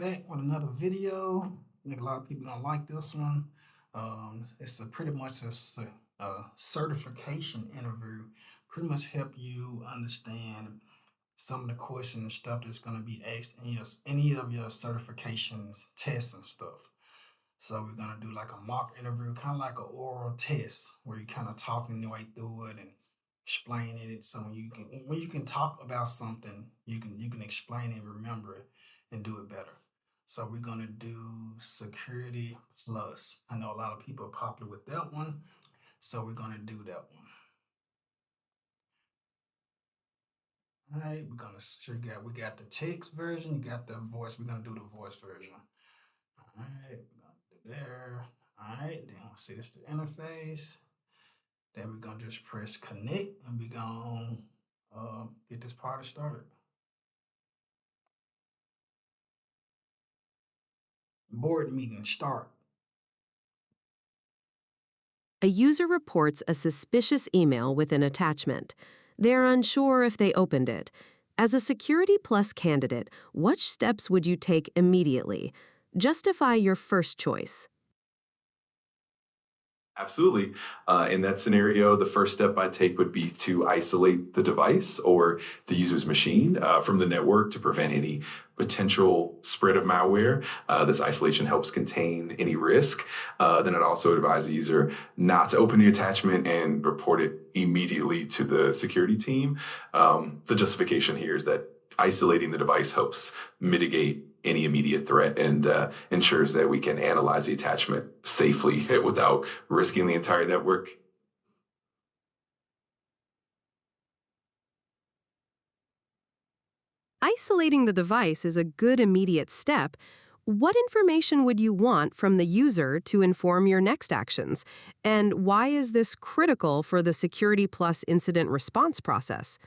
back with another video. I think a lot of people don't like this one. It's pretty much a certification interview. Pretty much help you understand some of the questions and stuff that's going to be asked in any of your certifications, tests and stuff. So we're going to do like a mock interview, kind of like an oral test where you kind of talking your way through it and explaining it. So when you can talk about something, you can explain and remember it and do it better. So we're going to do Security Plus. I know a lot of people are popular with that one, so we're going to do that one. All right, we're going to show we got the text version, you got the voice. We're going to do the voice version. All right, we're going to do there. All right, then we'll see this the interface. Then we're going to just press connect and we're going to get this party started. Board meeting start. A user reports a suspicious email with an attachment. They're unsure if they opened it. As a Security Plus candidate, what steps would you take immediately? Justify your first choice. Absolutely. In that scenario, the first step I'd take would be to isolate the device or the user's machine from the network to prevent any potential spread of malware. This isolation helps contain any risk. Then I'd also advise the user not to open the attachment and report it immediately to the security team. The justification here is that isolating the device helps mitigate any immediate threat and ensures that we can analyze the attachment safely without risking the entire network. Isolating the device is a good immediate step. What information would you want from the user to inform your next actions? And why is this critical for the Security Plus incident response process?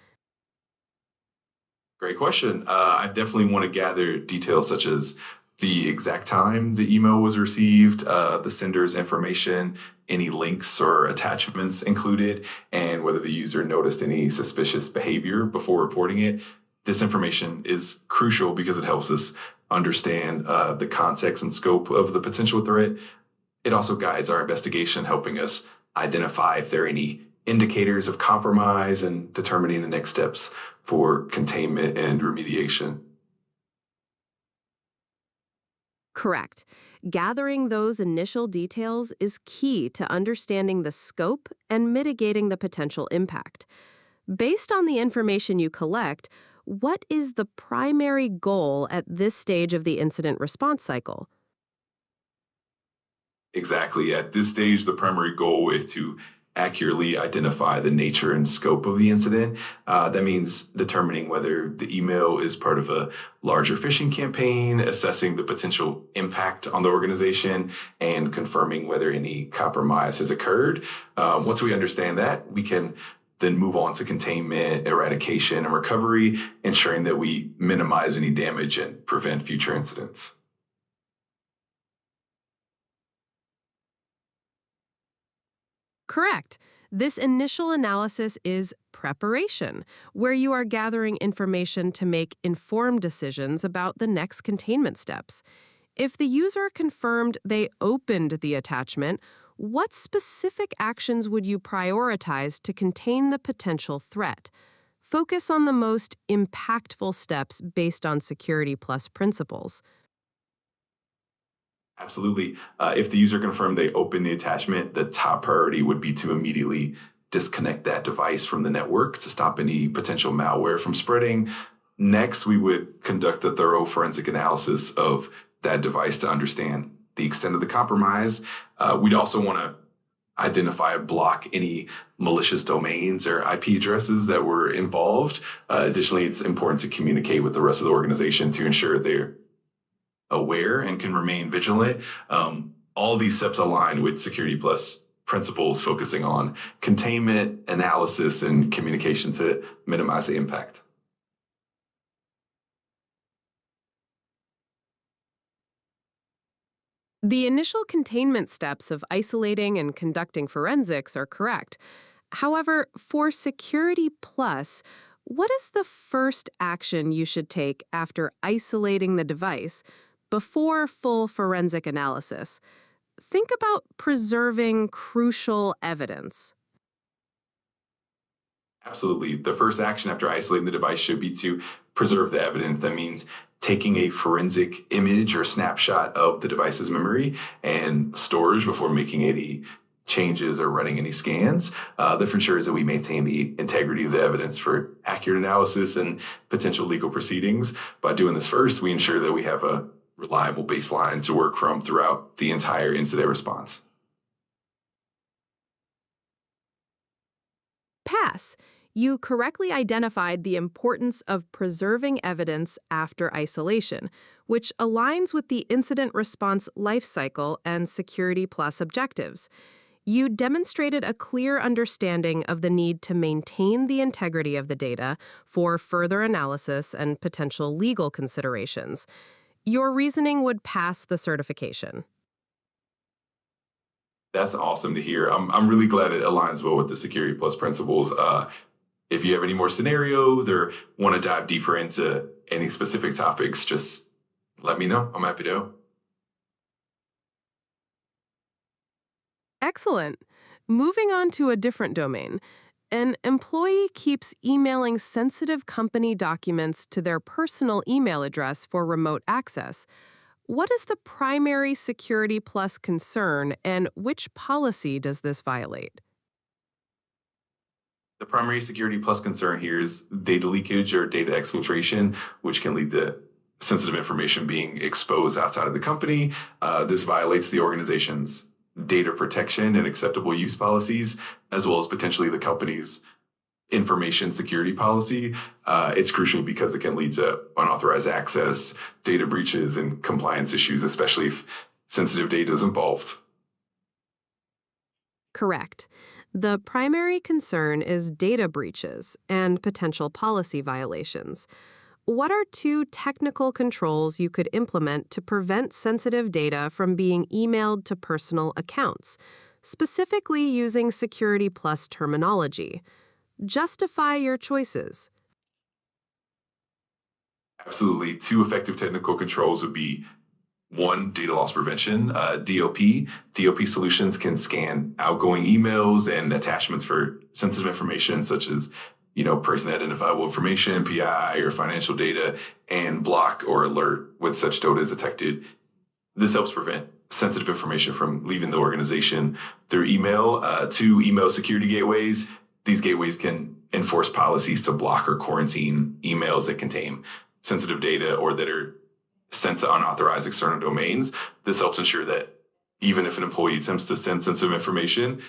Great question. I definitely want to gather details such as the exact time the email was received, the sender's information, any links or attachments included, and whether the user noticed any suspicious behavior before reporting it. This information is crucial because it helps us understand the context and scope of the potential threat. It also guides our investigation, helping us identify if there are any indicators of compromise and determining the next steps for containment and remediation. Correct. Gathering those initial details is key to understanding the scope and mitigating the potential impact. Based on the information you collect, what is the primary goal at this stage of the incident response cycle? Exactly. At this stage, the primary goal is to accurately identify the nature and scope of the incident. That means determining whether the email is part of a larger phishing campaign, assessing the potential impact on the organization, and confirming whether any compromise has occurred. Once we understand that, we can then move on to containment, eradication, and recovery, ensuring that we minimize any damage and prevent future incidents. Correct. This initial analysis is preparation, where you are gathering information to make informed decisions about the next containment steps. If the user confirmed they opened the attachment, what specific actions would you prioritize to contain the potential threat? Focus on the most impactful steps based on Security Plus principles. Absolutely. If the user confirmed they opened the attachment, the top priority would be to immediately disconnect that device from the network to stop any potential malware from spreading. Next, we would conduct a thorough forensic analysis of that device to understand the extent of the compromise. We'd also want to identify and block any malicious domains or IP addresses that were involved. Additionally, it's important to communicate with the rest of the organization to ensure they're aware and can remain vigilant. All these steps align with Security Plus principles, focusing on containment, analysis, and communication to minimize the impact. The initial containment steps of isolating and conducting forensics are correct. However, for Security Plus, what is the first action you should take after isolating the device, before full forensic analysis. Think about preserving crucial evidence. Absolutely. The first action after isolating the device should be to preserve the evidence. That means taking a forensic image or snapshot of the device's memory and storage before making any changes or running any scans. This ensures that we maintain the integrity of the evidence for accurate analysis and potential legal proceedings. By doing this first, we ensure that we have a reliable baseline to work from throughout the entire incident response. Pass. You correctly identified the importance of preserving evidence after isolation, which aligns with the incident response lifecycle and Security Plus objectives. You demonstrated a clear understanding of the need to maintain the integrity of the data for further analysis and potential legal considerations. Your reasoning would pass the certification. That's awesome to hear. I'm really glad it aligns well with the Security Plus principles. If you have any more scenarios or want to dive deeper into any specific topics, just let me know. I'm happy to. Excellent. Moving on to a different domain. An employee keeps emailing sensitive company documents to their personal email address for remote access. What is the primary Security Plus concern, and which policy does this violate? The primary Security Plus concern here is data leakage or data exfiltration, which can lead to sensitive information being exposed outside of the company. This violates the organization's data protection and acceptable use policies, as well as potentially the company's information security policy. It's crucial because it can lead to unauthorized access, data breaches, and compliance issues, especially if sensitive data is involved. Correct. The primary concern is data breaches and potential policy violations. What are two technical controls you could implement to prevent sensitive data from being emailed to personal accounts, specifically using Security Plus terminology? Justify your choices. Absolutely. Two effective technical controls would be one, data loss prevention, DLP. DLP solutions can scan outgoing emails and attachments for sensitive information such as, person identifiable information, PII, or financial data, and block or alert when such data is detected. This helps prevent sensitive information from leaving the organization through email. Two, email security gateways. These gateways can enforce policies to block or quarantine emails that contain sensitive data or that are sent to unauthorized external domains. This helps ensure that even if an employee attempts to send sensitive information,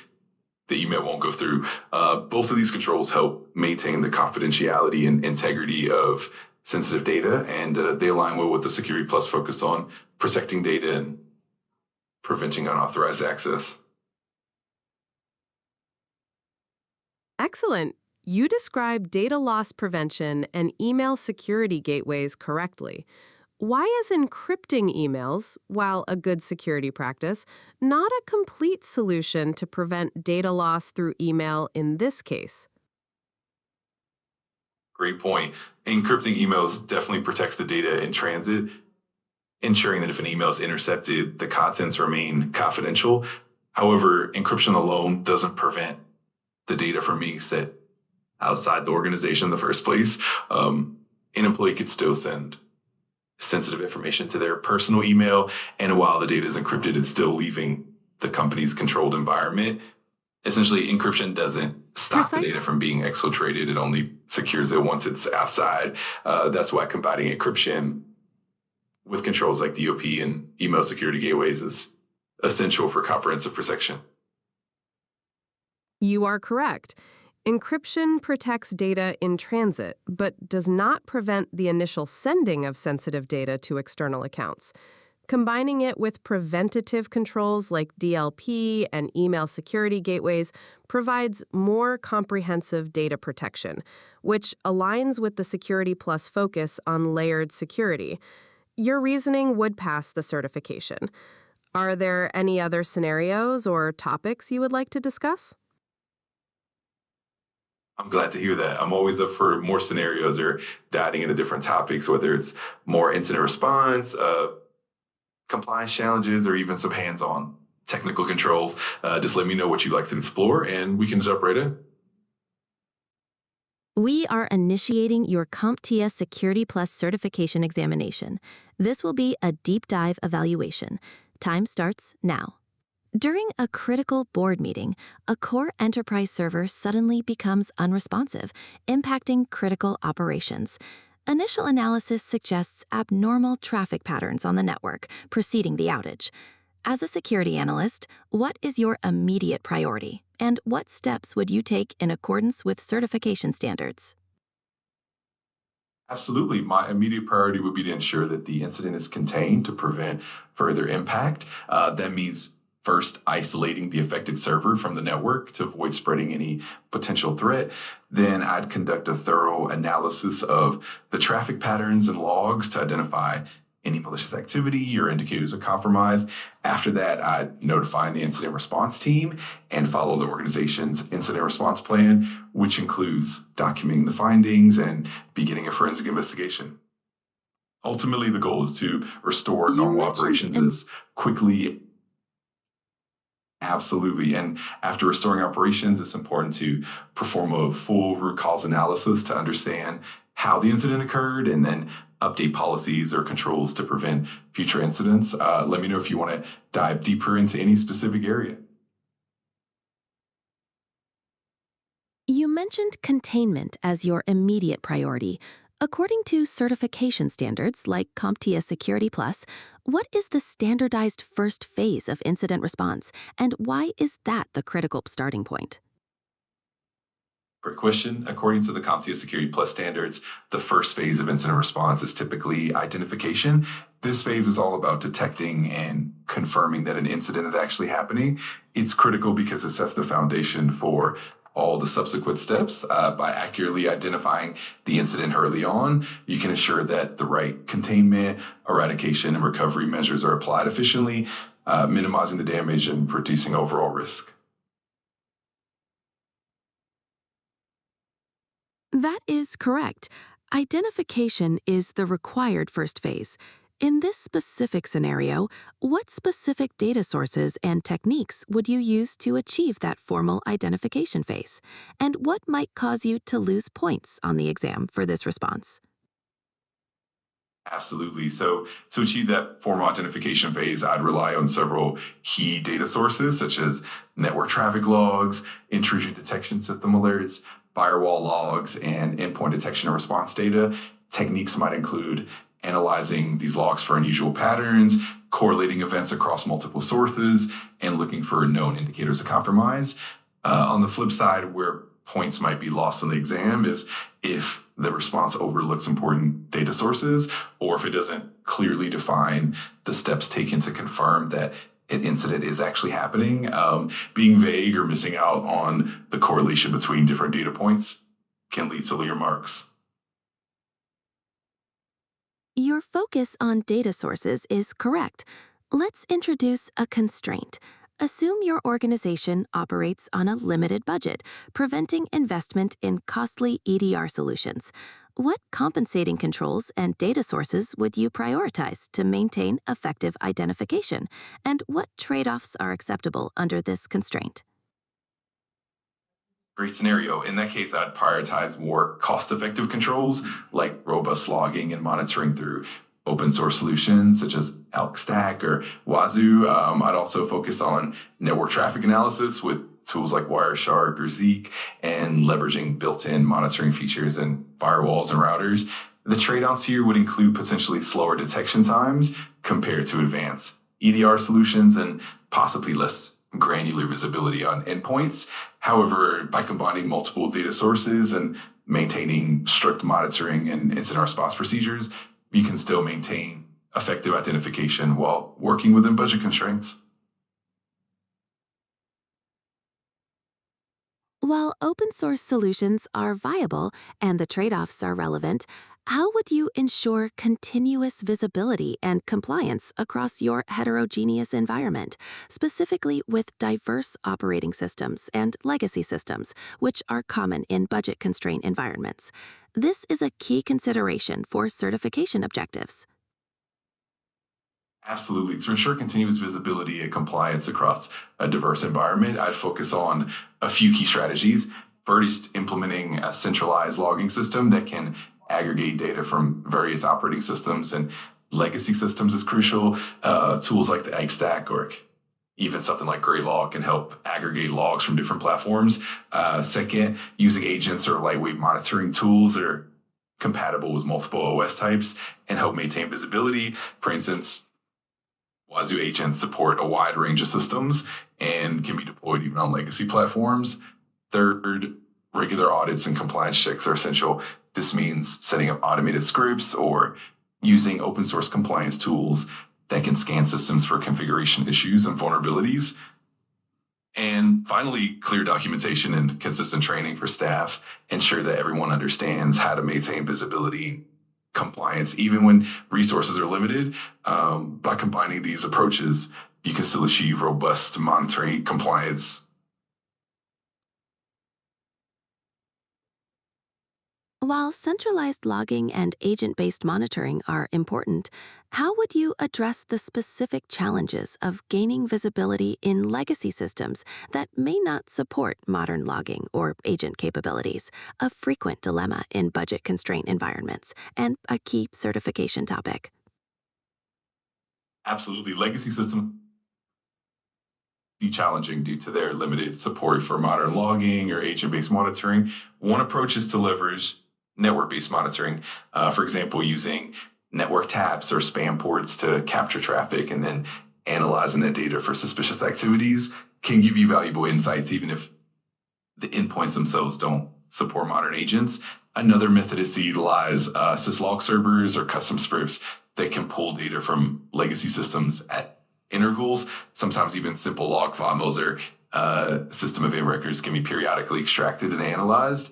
the email won't go through. Both of these controls help maintain the confidentiality and integrity of sensitive data, and they align well with the Security Plus focus on protecting data and preventing unauthorized access. Excellent. You described data loss prevention and email security gateways correctly. Why is encrypting emails, while a good security practice, not a complete solution to prevent data loss through email in this case? Great point. Encrypting emails definitely protects the data in transit, ensuring that if an email is intercepted, the contents remain confidential. However, encryption alone doesn't prevent the data from being sent outside the organization in the first place. An employee could still send sensitive information to their personal email, and while the data is encrypted, it's still leaving the company's controlled environment. Essentially, encryption doesn't stop the data from being exfiltrated. It only secures it once it's outside. That's why combining encryption with controls like DOP and email security gateways is essential for comprehensive protection. You are correct. Encryption protects data in transit, but does not prevent the initial sending of sensitive data to external accounts. Combining it with preventative controls like DLP and email security gateways provides more comprehensive data protection, which aligns with the Security Plus focus on layered security. Your reasoning would pass the certification. Are there any other scenarios or topics you would like to discuss? I'm glad to hear that. I'm always up for more scenarios or diving into different topics, whether it's more incident response, compliance challenges, or even some hands-on technical controls, just let me know what you'd like to explore and we can jump right in. We are initiating your Comptia Security Plus certification examination. This will be a deep dive evaluation. Time starts now. During a critical board meeting, a core enterprise server suddenly becomes unresponsive, impacting critical operations. Initial analysis suggests abnormal traffic patterns on the network preceding the outage. As a security analyst, what is your immediate priority, and what steps would you take in accordance with certification standards? Absolutely. My immediate priority would be to ensure that the incident is contained to prevent further impact. That means first isolating the affected server from the network to avoid spreading any potential threat. Then I'd conduct a thorough analysis of the traffic patterns and logs to identify any malicious activity or indicators of compromise. After that, I'd notify the incident response team and follow the organization's incident response plan, which includes documenting the findings and beginning a forensic investigation. Ultimately, the goal is to restore You normal mentioned operations as quickly. Absolutely. And after restoring operations, it's important to perform a full root cause analysis to understand how the incident occurred and then update policies or controls to prevent future incidents. Let me know if you want to dive deeper into any specific area. You mentioned containment as your immediate priority. According to certification standards like Comptia Security Plus, what is the standardized first phase of incident response, and why is that the critical starting point? Great question. According to the Comptia Security Plus standards, the first phase of incident response is typically identification. This phase is all about detecting and confirming that an incident is actually happening. It's critical because it sets the foundation for all the subsequent steps. By accurately identifying the incident early on, you can ensure that the right containment, eradication, and recovery measures are applied efficiently, minimizing the damage and reducing overall risk. That is correct. Identification is the required first phase. In this specific scenario, what specific data sources and techniques would you use to achieve that formal identification phase? And what might cause you to lose points on the exam for this response? Absolutely. So to achieve that formal identification phase, I'd rely on several key data sources such as network traffic logs, intrusion detection system alerts, firewall logs, and endpoint detection and response data. Techniques might include analyzing these logs for unusual patterns, correlating events across multiple sources, and looking for known indicators of compromise. On the flip side, where points might be lost in the exam is if the response overlooks important data sources or if it doesn't clearly define the steps taken to confirm that an incident is actually happening. Being vague or missing out on the correlation between different data points can lead to lower marks. Your focus on data sources is correct. Let's introduce a constraint. Assume your organization operates on a limited budget, preventing investment in costly EDR solutions. What compensating controls and data sources would you prioritize to maintain effective identification? And what trade-offs are acceptable under this constraint? Great scenario. In that case, I'd prioritize more cost-effective controls like robust logging and monitoring through open source solutions such as Stack or Wazoo. I'd also focus on network traffic analysis with tools like Wireshark or Zeek and leveraging built-in monitoring features in firewalls and routers. The trade-offs here would include potentially slower detection times compared to advanced EDR solutions and possibly less granular visibility on endpoints. However, by combining multiple data sources and maintaining strict monitoring and incident response procedures, you can still maintain effective identification while working within budget constraints. While open source solutions are viable and the trade-offs are relevant, how would you ensure continuous visibility and compliance across your heterogeneous environment, specifically with diverse operating systems and legacy systems, which are common in budget-constrained environments? This is a key consideration for certification objectives. Absolutely. To ensure continuous visibility and compliance across a diverse environment, I'd focus on a few key strategies. First, implementing a centralized logging system that can aggregate data from various operating systems and legacy systems is crucial. Tools like the Egg Stack or even something like Graylog can help aggregate logs from different platforms. Second, using agents or lightweight monitoring tools that are compatible with multiple OS types and help maintain visibility. For instance, Wazoo agents support a wide range of systems and can be deployed even on legacy platforms. Third, regular audits and compliance checks are essential. This means setting up automated scripts or using open source compliance tools that can scan systems for configuration issues and vulnerabilities. And finally, clear documentation and consistent training for staff ensure that everyone understands how to maintain visibility compliance, even when resources are limited. By combining these approaches, you can still achieve robust monitoring compliance. While centralized logging and agent-based monitoring are important, how would you address the specific challenges of gaining visibility in legacy systems that may not support modern logging or agent capabilities, a frequent dilemma in budget-constrained environments, and a key certification topic? Absolutely, legacy systems be challenging due to their limited support for modern logging or agent-based monitoring. One approach is to leverage network-based monitoring, for example, using network taps or spam ports to capture traffic and then analyzing that data for suspicious activities can give you valuable insights, even if the endpoints themselves don't support modern agents. Another method is to utilize syslog servers or custom scripts that can pull data from legacy systems at intervals. Sometimes even simple log files or system event records can be periodically extracted and analyzed.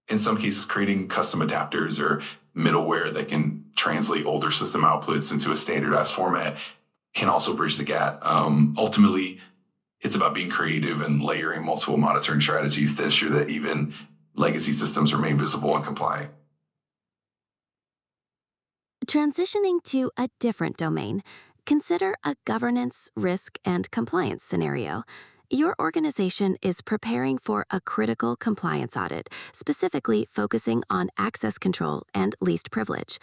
In some cases, creating custom adapters or middleware that can translate older system outputs into a standardized format can also bridge the gap. Ultimately, it's about being creative and layering multiple monitoring strategies to ensure that even legacy systems remain visible and compliant. Transitioning to a different domain, consider a governance, risk, and compliance scenario. Your organization is preparing for a critical compliance audit, specifically focusing on access control and least privilege.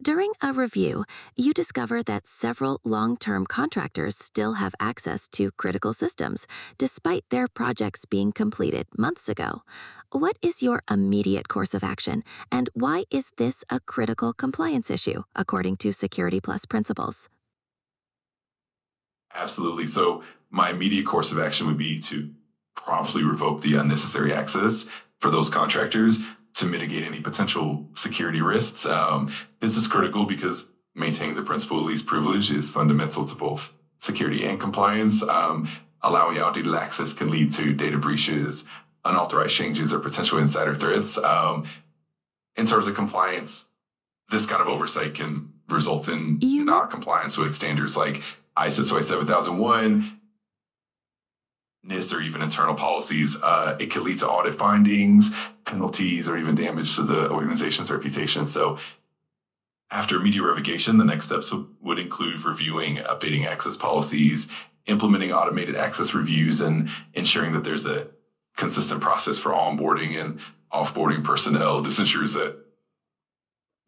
During a review, you discover that several long-term contractors still have access to critical systems, despite their projects being completed months ago. What is your immediate course of action, and why is this a critical compliance issue, according to Security Plus principles? Absolutely. So my immediate course of action would be to promptly revoke the unnecessary access for those contractors to mitigate any potential security risks. This is critical because maintaining the principle of least privilege is fundamental to both security and compliance. Allowing outdated access can lead to data breaches, unauthorized changes, or potential insider threats. In terms of compliance, this kind of oversight can result in non-compliance with standards like ISO 27001, NIST, or even internal policies. It could lead to audit findings, penalties, or even damage to the organization's reputation. So after immediate revocation, the next steps would include reviewing, updating access policies, implementing automated access reviews, and ensuring that there's a consistent process for onboarding and offboarding personnel. This ensures that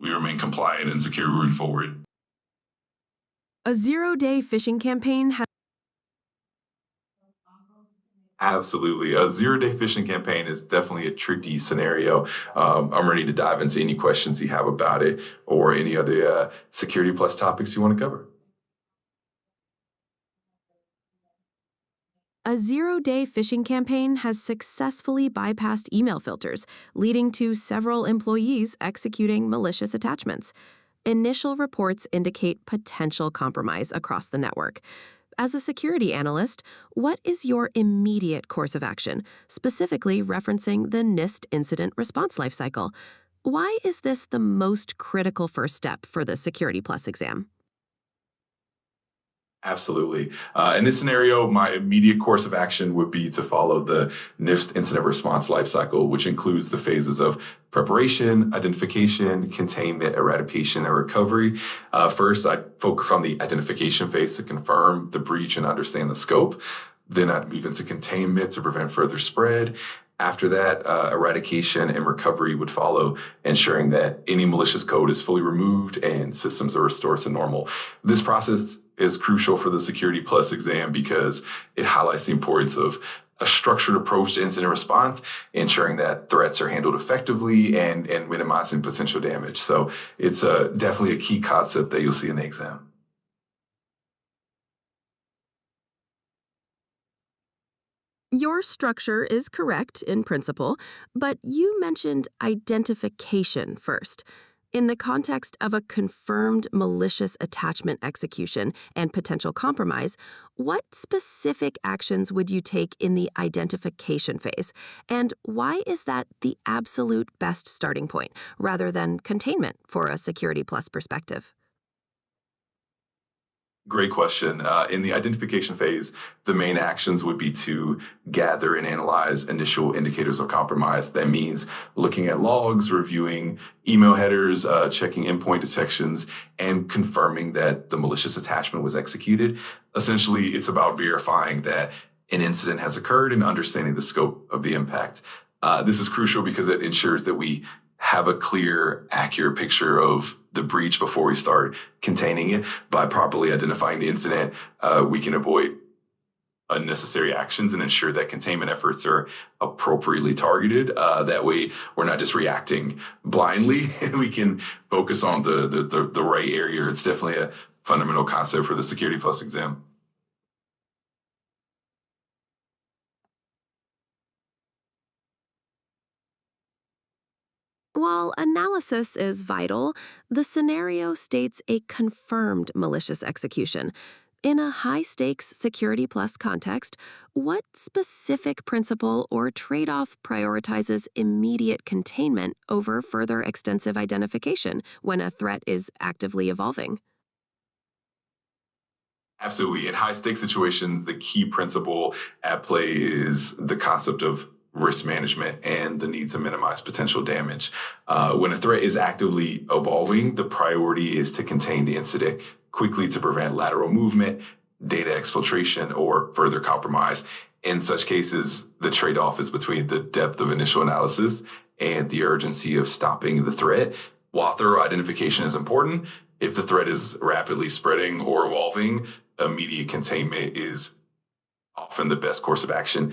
we remain compliant and secure moving forward. A zero-day phishing campaign has Absolutely. A zero-day phishing campaign is definitely a tricky scenario. I'm ready to dive into any questions you have about it or any other Security Plus topics you want to cover. A zero-day phishing campaign has successfully bypassed email filters, leading to several employees executing malicious attachments. Initial reports indicate potential compromise across the network. As a security analyst, what is your immediate course of action, specifically referencing the NIST incident response lifecycle? Why is this the most critical first step for the Security Plus exam? Absolutely. In this scenario, my immediate course of action would be to follow the NIST incident response lifecycle, which includes the phases of preparation, identification, containment, eradication, and recovery. First, I'd focus on the identification phase to confirm the breach and understand the scope. Then I'd move into containment to prevent further spread. After that, eradication and recovery would follow, ensuring that any malicious code is fully removed and systems are restored to normal. This process is crucial for the Security Plus exam because it highlights the importance of a structured approach to incident response, ensuring that threats are handled effectively and minimizing potential damage. So it's definitely a key concept that you'll see in the exam. Your structure is correct in principle, but you mentioned identification first. In the context of a confirmed malicious attachment execution and potential compromise, what specific actions would you take in the identification phase? And why is that the absolute best starting point rather than containment for a Security Plus perspective? Great question. In the identification phase, the main actions would be to gather and analyze initial indicators of compromise. That means looking at logs, reviewing email headers, checking endpoint detections, and confirming that the malicious attachment was executed. Essentially, it's about verifying that an incident has occurred and understanding the scope of the impact. This is crucial because it ensures that we have a clear, accurate picture of the breach before we start containing it. By properly identifying the incident, we can avoid unnecessary actions and ensure that containment efforts are appropriately targeted. That way, we're not just reacting blindly, and we can focus on the right area. It's definitely a fundamental concept for the Security Plus exam. While analysis is vital, the scenario states a confirmed malicious execution. In a high-stakes Security Plus context, what specific principle or trade-off prioritizes immediate containment over further extensive identification when a threat is actively evolving? Absolutely. In high stakes situations, the key principle at play is the concept of risk management and the need to minimize potential damage. When a threat is actively evolving, the priority is to contain the incident quickly to prevent lateral movement, data exfiltration, or further compromise. In such cases, the trade off is between the depth of initial analysis and the urgency of stopping the threat. While thorough identification is important, if the threat is rapidly spreading or evolving, immediate containment is often the best course of action.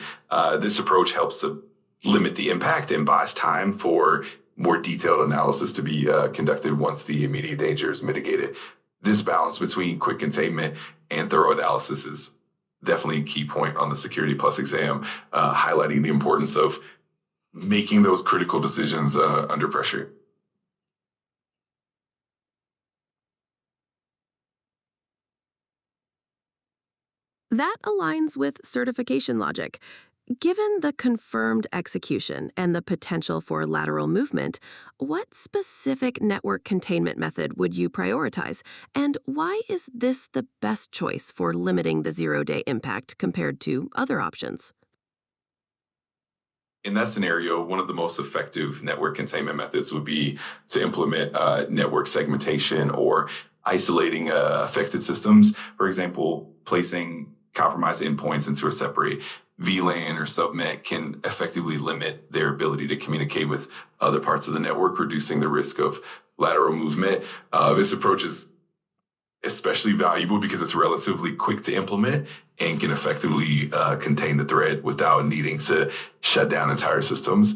This approach helps to limit the impact and buys time for more detailed analysis to be conducted once the immediate danger is mitigated. This balance between quick containment and thorough analysis is definitely a key point on the Security Plus exam, highlighting the importance of making those critical decisions under pressure. That aligns with certification logic. Given the confirmed execution and the potential for lateral movement, what specific network containment method would you prioritize? And why is this the best choice for limiting the zero-day impact compared to other options? In that scenario, one of the most effective network containment methods would be to implement network segmentation or isolating affected systems. For example, placing compromised endpoints into a separate VLAN or subnet can effectively limit their ability to communicate with other parts of the network, reducing the risk of lateral movement. This approach is especially valuable because it's relatively quick to implement and can effectively contain the threat without needing to shut down entire systems.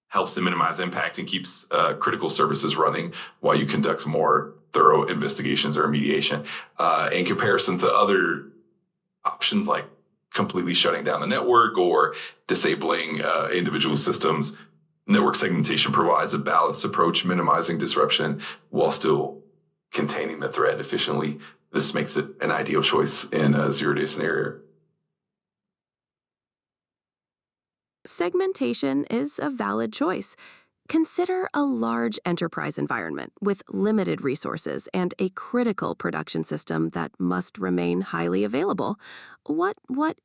Helps to minimize impact and keeps critical services running while you conduct more thorough investigations or remediation. In comparison to other options like completely shutting down the network or disabling individual systems, network segmentation provides a balanced approach, minimizing disruption while still containing the threat efficiently. This makes it an ideal choice in a zero-day scenario. Segmentation is a valid choice. Consider a large enterprise environment with limited resources and a critical production system that must remain highly available. What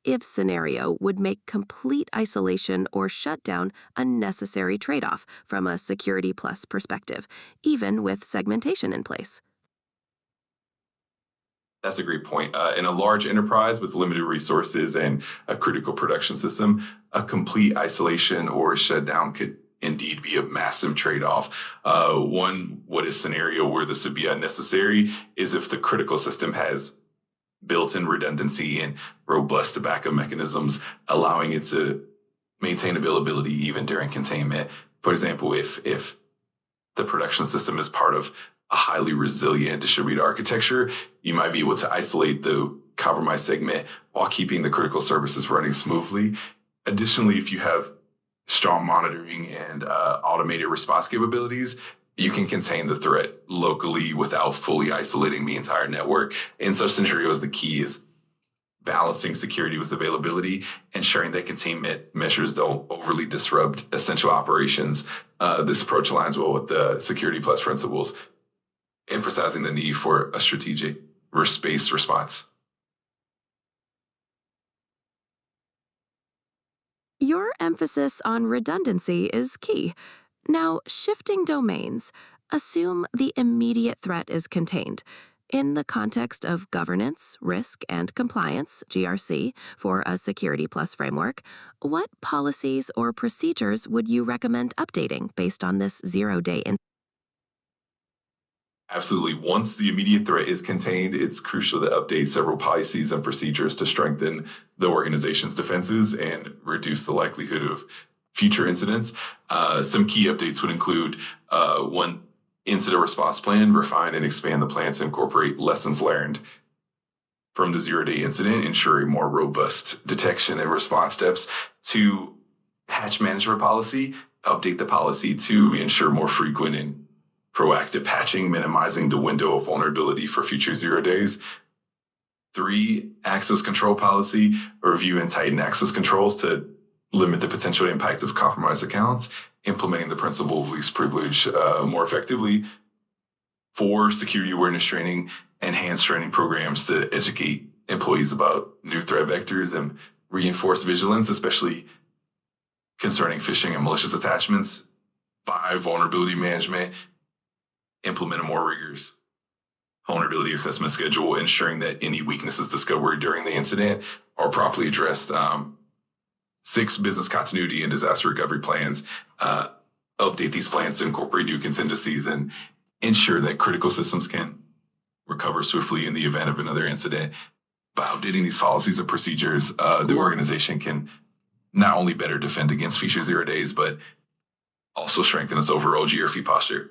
if scenario would make complete isolation or shutdown a necessary trade-off from a security plus perspective, even with segmentation in place? That's a great point. In a large enterprise with limited resources and a critical production system, a complete isolation or shutdown could indeed be a massive trade-off. One what if scenario where this would be unnecessary is if the critical system has built-in redundancy and robust backup mechanisms, allowing it to maintain availability even during containment. For example, if the production system is part of a highly resilient distributed architecture, you might be able to isolate the compromised segment while keeping the critical services running smoothly. Additionally, if you have strong monitoring and automated response capabilities, you can contain the threat locally without fully isolating the entire network. In such scenarios, the key is balancing security with availability, ensuring that containment measures don't overly disrupt essential operations. This approach aligns well with the security plus principles, emphasizing the need for a strategic risk-based response. Your emphasis on redundancy is key. Now, shifting domains, assume the immediate threat is contained. In the context of governance, risk, and compliance, GRC, for a Security Plus framework, what policies or procedures would you recommend updating based on this zero-day incident? Absolutely. Once the immediate threat is contained, it's crucial to update several policies and procedures to strengthen the organization's defenses and reduce the likelihood of future incidents. Some key updates would include one, incident response plan, refine and expand the plan to incorporate lessons learned from the zero-day incident, ensuring more robust detection and response steps. Two, patch management policy, update the policy to ensure more frequent and proactive patching, minimizing the window of vulnerability for future zero days. Three, access control policy, review and tighten access controls to limit the potential impact of compromised accounts, implementing the principle of least privilege more effectively. Four, security awareness training, enhanced training programs to educate employees about new threat vectors and reinforce vigilance, especially concerning phishing and malicious attachments. Five, vulnerability management, implement a more rigorous vulnerability assessment schedule, ensuring that any weaknesses discovered during the incident are properly addressed. Six, business continuity and disaster recovery plans. Update these plans to incorporate new contingencies and ensure that critical systems can recover swiftly in the event of another incident. By updating these policies and procedures, the organization can not only better defend against future zero days, but also strengthen its overall GRC posture.